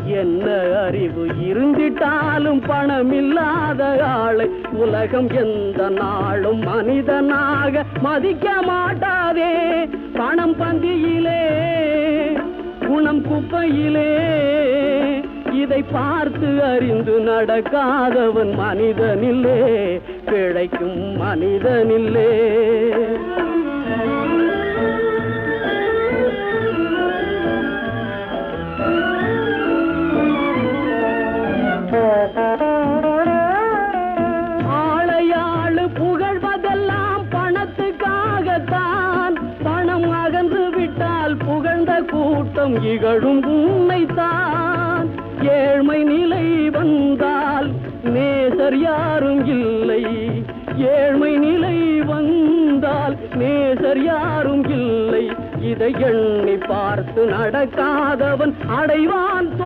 என்ன அறிவு இருந்திட்டாலும் பணமில்லாத ஆளை உலகம் எந்த நாளும் மனிதனாக மதிக்க மாட்டாதே. பணம் பந்தியிலே குணம் குப்பையிலே இதை பார்த்து அறிந்து நடக்காதவன் மனிதனில்லே, பிழைக்கும் மனிதனில்லே. ஆளையாளு புகழ்வதெல்லாம் பணத்துக்காகத்தான். பணம் அகன்று விட்டால் புகழ்ந்த கூட்டம் இகழும் உண்மைத்தான். ஏழ்மை நிலை வந்தால் நேசர் யாரும் இல்லை. ஏழ்மை நிலை வந்தால் நேசர் யாரும் இல்லை. இதை எண்ணி பார்த்து நடக்காதவன் அடைவான்.